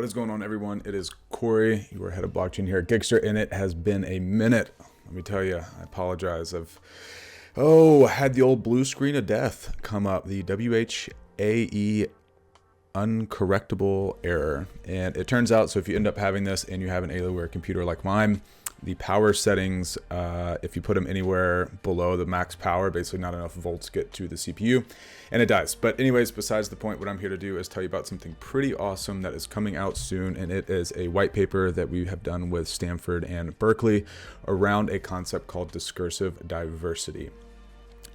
What is going on, everyone? It is Corey, your head of blockchain here at Gigster, and it has been a minute. Let me tell you, I apologize. I've had the old blue screen of death come up, the WHAE uncorrectable error. And it turns out, so if you end up having this and you have an Alienware computer like mine, the power settings, if you put them anywhere below the max power, basically not enough volts get to the CPU and it dies. But anyways, besides the point, what I'm here to do is tell you about something pretty awesome that is coming out soon. And it is a white paper that we have done with Stanford and Berkeley around a concept called discursive diversity.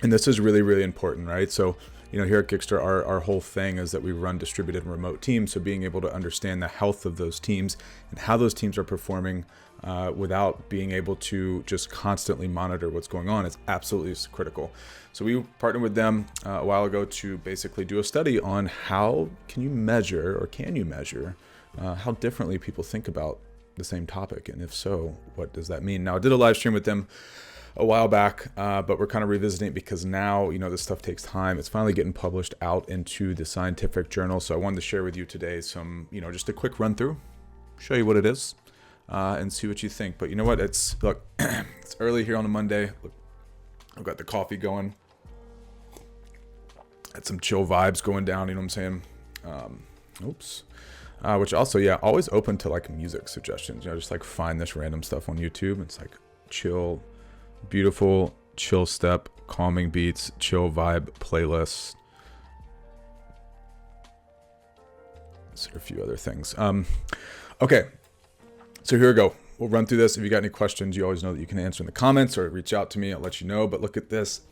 And this is really, really important, right? So, here at Gigster, our whole thing is that we run distributed and remote teams. So being able to understand the health of those teams and how those teams are performing without being able to just constantly monitor what's going on is absolutely critical. So we partnered with them a while ago to basically do a study on how can you measure how differently people think about the same topic. And if so, what does that mean? Now, I did a live stream with them a while back, but we're kind of revisiting it because now, this stuff takes time. It's finally getting published out into the scientific journal. So I wanted to share with you today some, just a quick run through, show you what it is, and see what you think. But you know what? Look, it's early here on a Monday. Look, I've got the coffee going. Had some chill vibes going down, you know what I'm saying? Which also, always open to like music suggestions, just like find this random stuff on YouTube. It's like chill, beautiful, chill step, calming beats, chill vibe playlists. So a few other things. Okay, so here we go. We'll run through this. If you got any questions, you always know that you can answer in the comments or reach out to me. I'll let you know. But look at this.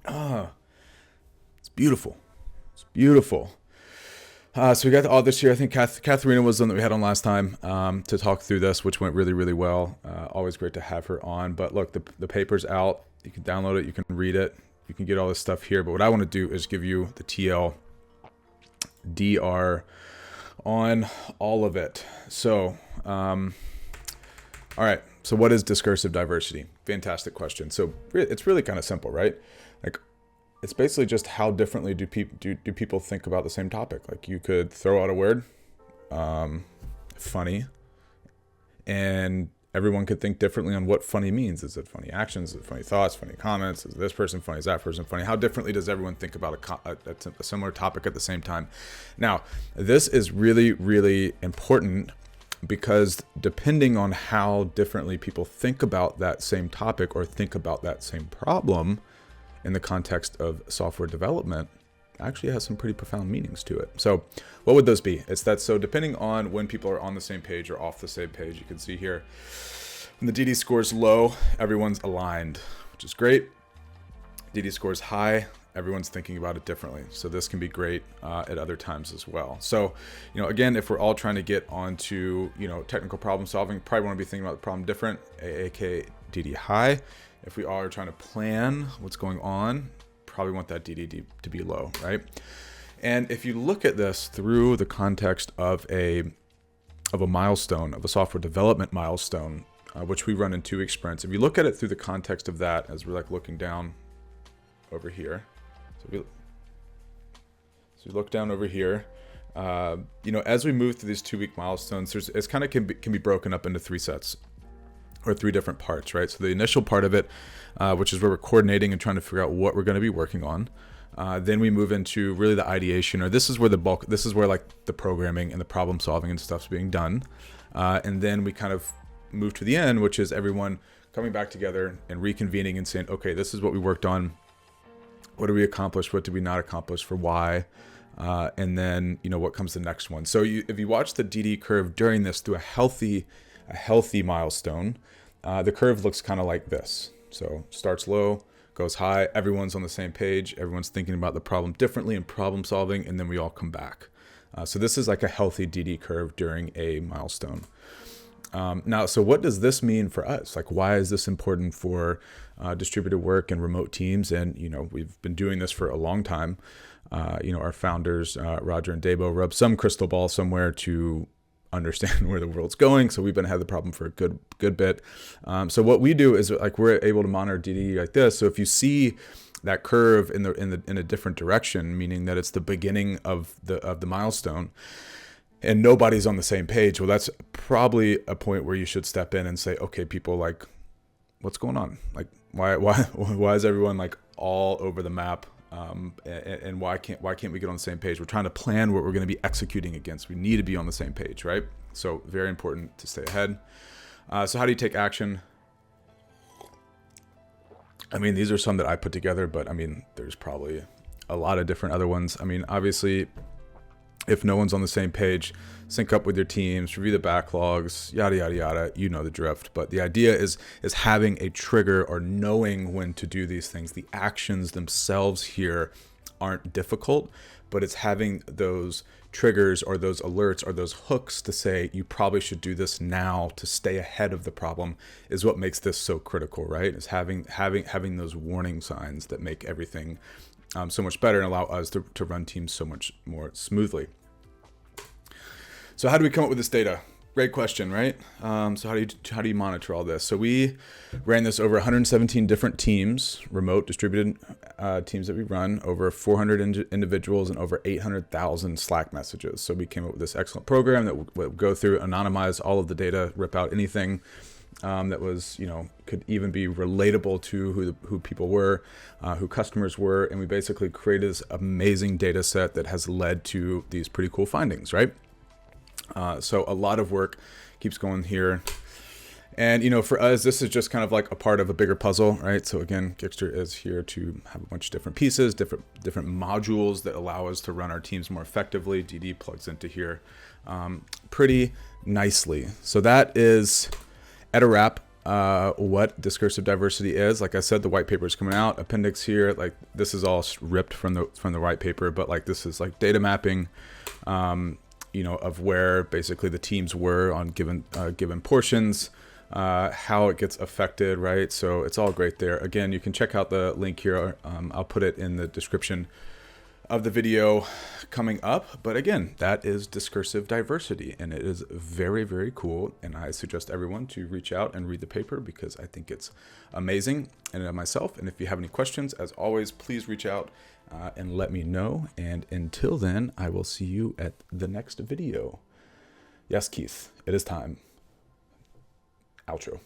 It's beautiful. It's beautiful. So we got all this here. I think Katharina was the one that we had on last time to talk through this, which went really, really well. Always great to have her on. But look, the paper's out. You can download it. You can read it. You can get all this stuff here. But what I want to do is give you the TLDR on all of it. So, all right. So what is discursive diversity? Fantastic question. So it's really kind of simple, right? Like, it's basically just how differently do people think about the same topic. Like you could throw out a word, funny, and everyone could think differently on what funny means. Is it funny actions? Is it funny thoughts? Funny comments? Is this person funny? Is that person funny? How differently does everyone think about a similar topic at the same time? Now, this is really, really important because depending on how differently people think about that same topic or think about that same problem, in the context of software development, actually has some pretty profound meanings to it. So what would those be? It's that, so depending on when people are on the same page or off the same page, you can see here, when the DD score is low, everyone's aligned, which is great. DD score is high, everyone's thinking about it differently. So this can be great at other times as well. So, again, if we're all trying to get onto, technical problem solving, probably want to be thinking about the problem different, aka DD high. If we are trying to plan what's going on, probably want that DD to be low, right? And if you look at this through the context of a milestone, of a software development milestone, which we run in 2-week sprints, if you look at it through the context of that, as we're like looking down over here, so we look down over here, as we move through these 2-week milestones, it's kind of can be broken up into 3 sets. Or 3 different parts, right? So the initial part of it, which is where we're coordinating and trying to figure out what we're going to be working on. Then we move into really the ideation, or this is where like the programming and the problem solving and stuff's being done. And then we kind of move to the end, which is everyone coming back together and reconvening and saying, okay, this is what we worked on. What did we accomplish? What did we not accomplish? For why? And then, what comes the next one? So if you watch the DD curve during this through a healthy milestone, the curve looks kind of like this. So starts low, goes high, everyone's on the same page, everyone's thinking about the problem differently and problem solving, and then we all come back. So this is like a healthy DD curve during a milestone. Now, so what does this mean for us? Like, why is this important for distributed work and remote teams? And, we've been doing this for a long time. Our founders, Roger and Debo, rubbed some crystal ball somewhere to understand where the world's going. So we've been had the problem for a good bit. So what we do is like we're able to monitor DD like this. So if you see that curve in a different direction, meaning that it's the beginning of the milestone, and nobody's on the same page, well, that's probably a point where you should step in and say, okay, people, like, what's going on? Like, why is everyone like all over the map? And why can't we get on the same page? We're trying to plan what we're going to be executing against. We need to be on the same page, right? So very important to stay ahead. So how do you take action? I mean, these are some that I put together, but I mean, there's probably a lot of different other ones. I mean, obviously, if no one's on the same page, sync up with your teams, review the backlogs, yada, yada, yada, you know the drift. But the idea is having a trigger or knowing when to do these things. The actions themselves here aren't difficult, but it's having those triggers or those alerts or those hooks to say, you probably should do this now to stay ahead of the problem is what makes this so critical, right? Is having those warning signs that make everything so much better and allow us to run teams so much more smoothly. So how do we come up with this data? Great question, right? So how do you monitor all this? So we ran this over 117 different teams, remote distributed teams that we run, over 400 individuals and over 800,000 Slack messages. So we came up with this excellent program that would go through, anonymize all of the data, rip out anything that was, could even be relatable to who people were, who customers were. And we basically created this amazing data set that has led to these pretty cool findings, right? So a lot of work keeps going here. And, for us, this is just kind of like a part of a bigger puzzle, right? So again, Gixter is here to have a bunch of different pieces, different modules that allow us to run our teams more effectively. DD plugs into here pretty nicely. So that is at a wrap what discursive diversity is. Like I said, the white paper is coming out. Appendix here, like this is all ripped from the white paper, but like this is like data mapping, of where basically the teams were on given portions, how it gets affected, right? So it's all great there. Again, you can check out the link here. I'll put it in the description of the video coming up. But again, that is discursive diversity, and it is very, very cool. And I suggest everyone to reach out and read the paper because I think it's amazing in and of myself. And if you have any questions, as always, please reach out and let me know. And until then, I will see you at the next video. Yes, Keith, it is time. Outro.